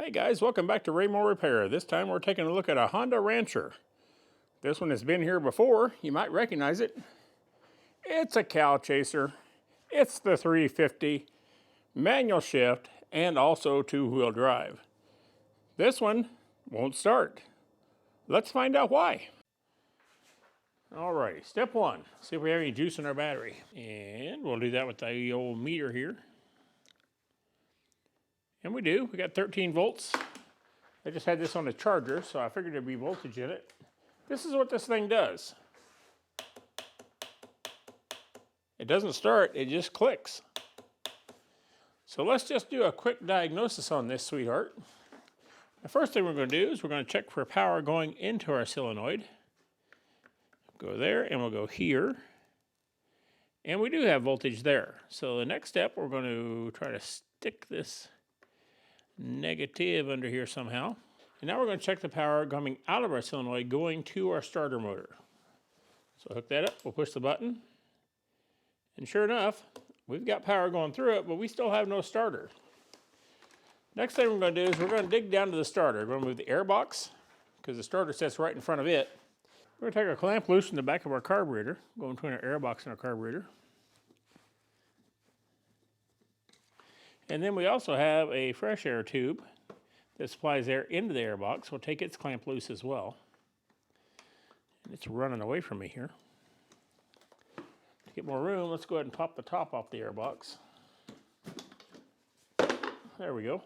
Hey guys, welcome back to Raymore Repair. This time we're taking a look at a Honda Rancher. This one has been here before. You might recognize it. It's a cow chaser. It's the 350, manual shift, and also two-wheel drive. This one won't start. Let's find out why. Alrighty, step one, see if we have any juice in our battery. And we'll do that with the old meter here. And we do, we got 13 volts. I just had this on a charger, so I figured there'd be voltage in it. This is what this thing does. It doesn't start, it just clicks. So let's just do a quick diagnosis on this sweetheart. The first thing we're going to do is we're going to check for power going into our solenoid. Go there and we'll go here. And we do have voltage there. So the next step, we're going to try to stick this negative under here somehow. And now we're going to check the power coming out of our solenoid going to our starter motor. So hook that up, we'll push the button. And sure enough, we've got power going through it, but we still have no starter. Next thing we're going to do is we're going to dig down to the starter. We're going to move the air box, because the starter sits right in front of it. We're going to take our clamp loose from the back of our carburetor, go between our air box and our carburetor. And then we also have a fresh air tube that supplies air into the air box. We'll take its clamp loose as well. And it's running away from me here. To get more room, let's go ahead and pop the top off the air box. There we go.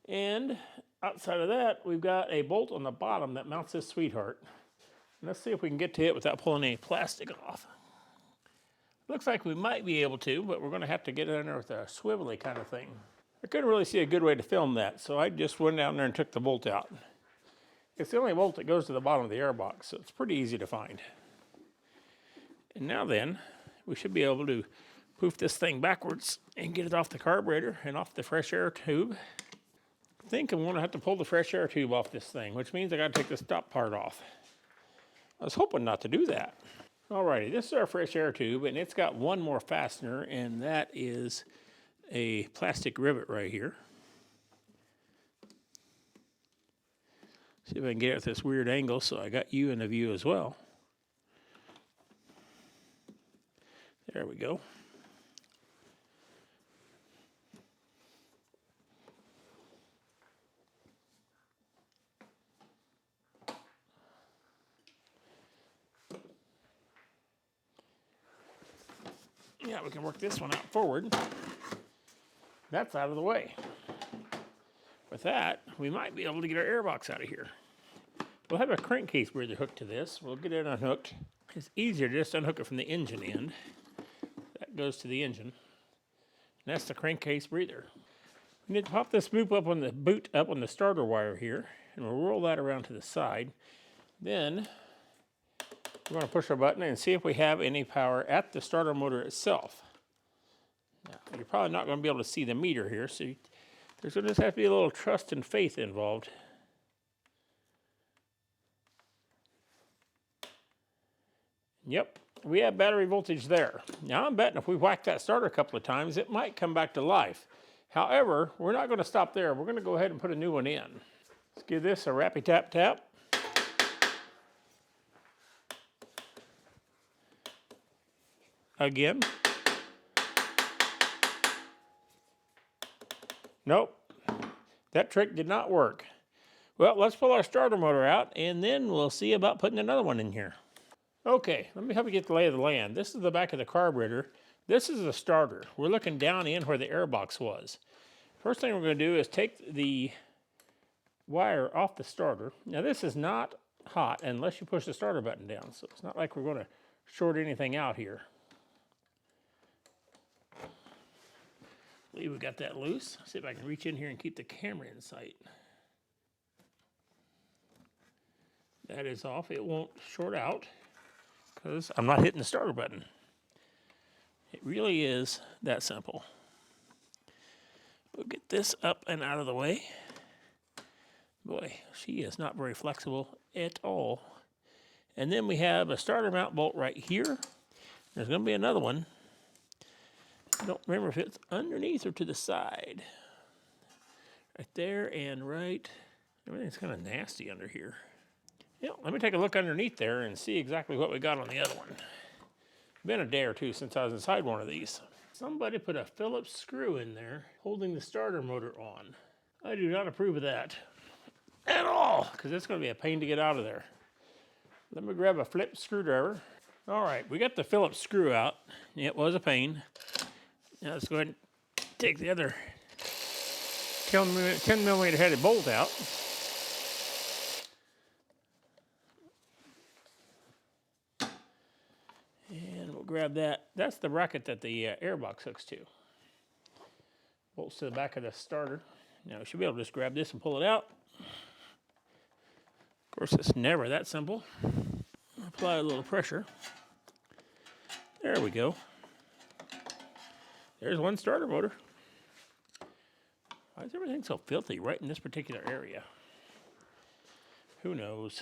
And outside of that, we've got a bolt on the bottom that mounts this sweetheart. And let's see if we can get to it without pulling any plastic off. Looks like we might be able to, but we're going to have to get it in there with a swivelly kind of thing. I couldn't really see a good way to film that, so I just went down there and took the bolt out. It's the only bolt that goes to the bottom of the air box, so it's pretty easy to find. And now then, we should be able to poof this thing backwards and get it off the carburetor and off the fresh air tube. I think I'm going to have to pull the fresh air tube off this thing, which means I got to take the top part off. I was hoping not to do that. Alrighty, this is our fresh air tube, and it's got one more fastener, and that is a plastic rivet right here. See if I can get it at this weird angle so I got you in the view as well. There we go. Yeah, we can work this one out forward. That's out of the way. With that, we might be able to get our airbox out of here. We'll have a crankcase breather hooked to this. We'll get it unhooked. It's easier to just unhook it from the engine end. That goes to the engine. And that's the crankcase breather. We need to pop this boot up on the starter wire here, and we'll roll that around to the side. Then we're going to push our button and see if we have any power at the starter motor itself. Now, you're probably not going to be able to see the meter here, so there's going to just have to be a little trust and faith involved. Yep, we have battery voltage there. Now I'm betting if we whack that starter a couple of times, it might come back to life. However, we're not going to stop there. We're going to go ahead and put a new one in. Let's give this a rappy tap tap. Again. Nope, that trick did not work. Well, let's pull our starter motor out and then we'll see about putting another one in here. Okay, let me help you get the lay of the land. This is the back of the carburetor. This is the starter. We're looking down in where the air box was. First thing we're going to do is take the wire off the starter. Now this is not hot unless you push the starter button down, so it's not like we're going to short anything out here. I believe we got that loose. See if I can reach in here and keep the camera in sight. That is off. It won't short out because I'm not hitting the starter button. It really is that simple. We'll get this up and out of the way. Boy, she is not very flexible at all. And then we have a starter mount bolt right here. There's going to be another one. I don't remember if it's underneath or to the side. Right there and right. Everything's kind of nasty under here. Yeah, let me take a look underneath there and see exactly what we got on the other one. Been a day or two since I was inside one of these. Somebody put a Phillips screw in there holding the starter motor on. I do not approve of that at all, because it's going to be a pain to get out of there. Let me grab a flip screwdriver. All right, we got the Phillips screw out. It was a pain. Now let's go ahead and take the other 10 millimeter headed bolt out. And we'll grab that. That's the bracket that the airbox hooks to. Bolts to the back of the starter. Now we should be able to just grab this and pull it out. Of course, it's never that simple. Apply a little pressure. There we go. There's one starter motor. Why is everything so filthy right in this particular area? Who knows?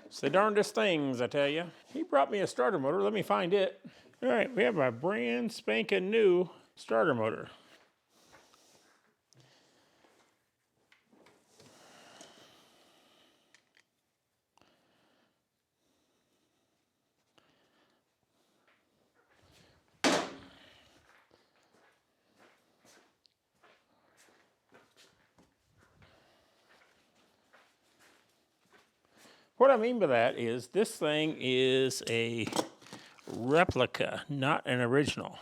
It's the darndest things, I tell you. He brought me a starter motor. Let me find it. All right, we have a brand spanking new starter motor. What I mean by that is this thing is a replica, not an original.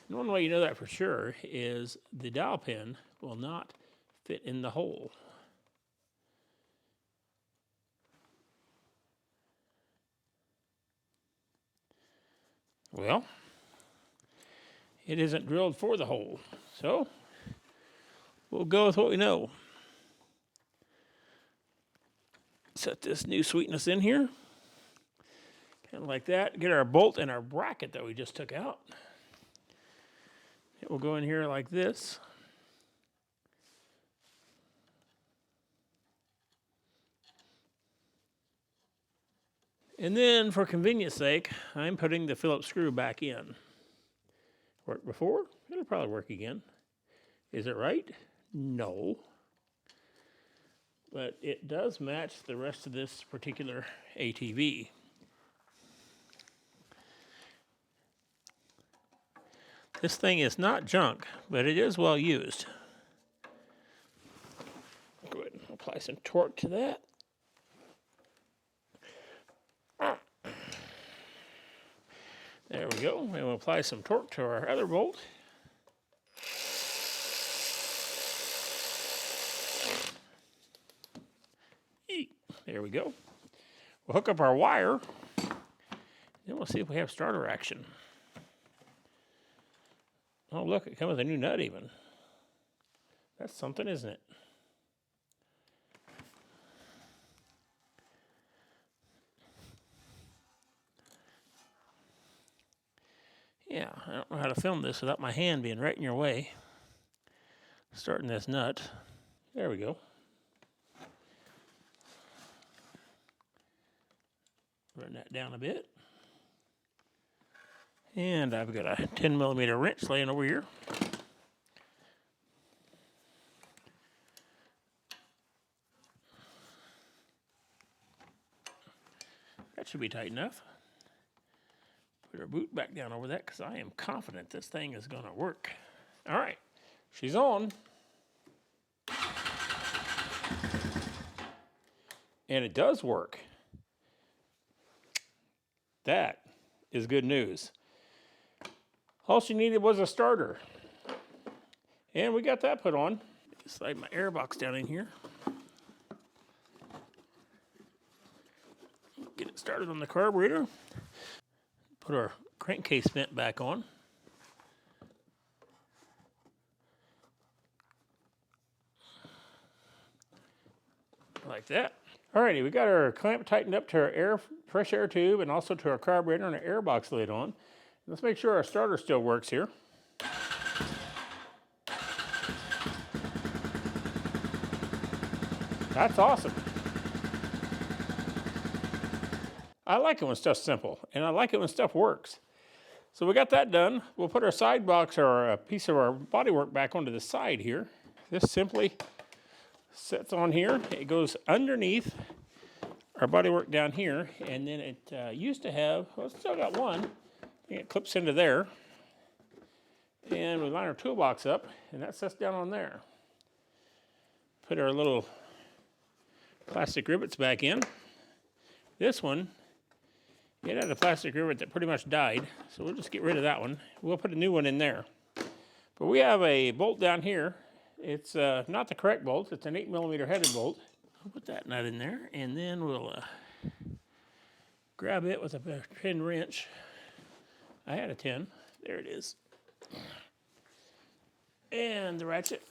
And one way you know that for sure is the dowel pin will not fit in the hole. Well, it isn't drilled for the hole, so we'll go with what we know. Set this new sweetness in here, kind of like that. Get our bolt and our bracket that we just took out. It will go in here like this. And then, for convenience sake, I'm putting the Phillips screw back in. Worked before? It'll probably work again. Is it right? No. But it does match the rest of this particular ATV. This thing is not junk, but it is well used. Go ahead and apply some torque to that. There we go. And we'll apply some torque to our other bolt. There we go. We'll hook up our wire. Then we'll see if we have starter action. Oh, look, it comes with a new nut even. That's something, isn't it? Yeah, I don't know how to film this without my hand being right in your way. Starting this nut. There we go. Run that down a bit. And I've got a 10 millimeter wrench laying over here. That should be tight enough. Put our boot back down over that because I am confident this thing is going to work. All right, she's on. And it does work. That is good news. All she needed was a starter. And we got that put on. Slide my airbox down in here. Get it started on the carburetor. Put our crankcase vent back on. Like that. Alrighty, we got our clamp tightened up to our fresh air tube and also to our carburetor and our airbox lid on. Let's make sure our starter still works here. That's awesome. I like it when stuff's simple, and I like it when stuff works. So we got that done. We'll put our side box or a piece of our bodywork back onto the side here. This simply sits on here. It goes underneath our bodywork down here, and then it used to have, well, it's still got one. I think it clips into there. And we line our toolbox up, and that sits down on there. Put our little plastic rivets back in. This one, it had a plastic rivet that pretty much died, so we'll just get rid of that one. We'll put a new one in there. But we have a bolt down here. It's not the correct bolt, it's an 8mm headed bolt. We'll put that nut in there, and then we'll grab it with a pin wrench. I had a 10, there it is. And the ratchet.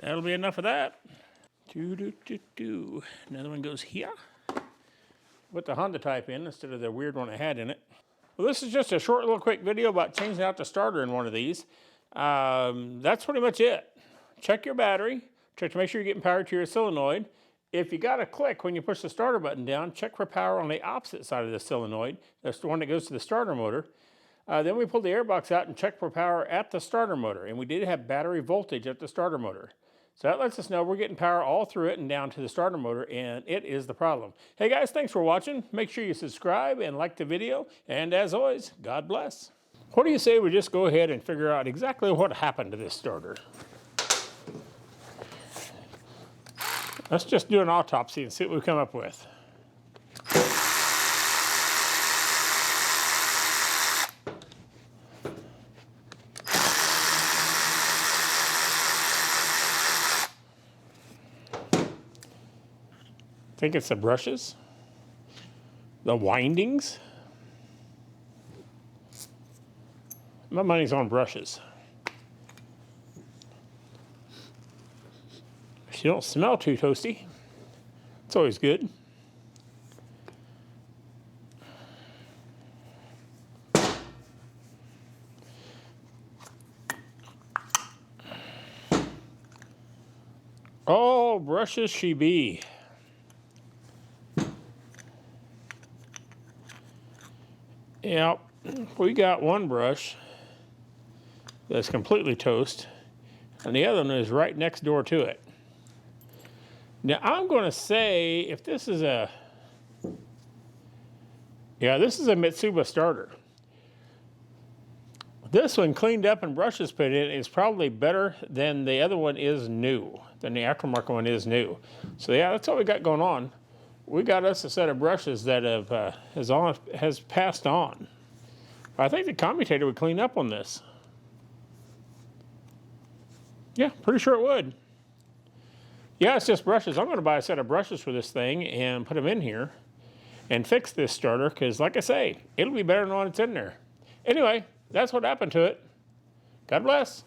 That'll be enough of that. Another one goes here. Put the Honda type in instead of the weird one I had in it. Well, this is just a short little quick video about changing out the starter in one of these. That's pretty much it. Check your battery. Check to make sure you're getting power to your solenoid. If you got a click when you push the starter button down, check for power on the opposite side of the solenoid. That's the one that goes to the starter motor. Then we pulled the airbox out and checked for power at the starter motor. And we did have battery voltage at the starter motor. So that lets us know we're getting power all through it and down to the starter motor, and it is the problem. Hey guys, thanks for watching. Make sure you subscribe and like the video. And as always, God bless. What do you say we just go ahead and figure out exactly what happened to this starter? Let's just do an autopsy and see what we come up with. I think it's the brushes, the windings. My money's on brushes. If you don't smell too toasty, it's always good. Oh, brushes she be. Yeah, we got one brush that's completely toast, and the other one is right next door to it. Now, I'm going to say if this is a, this is a Mitsuba starter. This one cleaned up and brushes put in is probably better than the other one is new, than the aftermarket one is new. So yeah, that's all we got going on. We got us a set of brushes that has passed on. I think the commutator would clean up on this. Yeah, pretty sure it would. Yeah, it's just brushes. I'm going to buy a set of brushes for this thing and put them in here and fix this starter because, like I say, it'll be better than when it's in there. Anyway, that's what happened to it. God bless.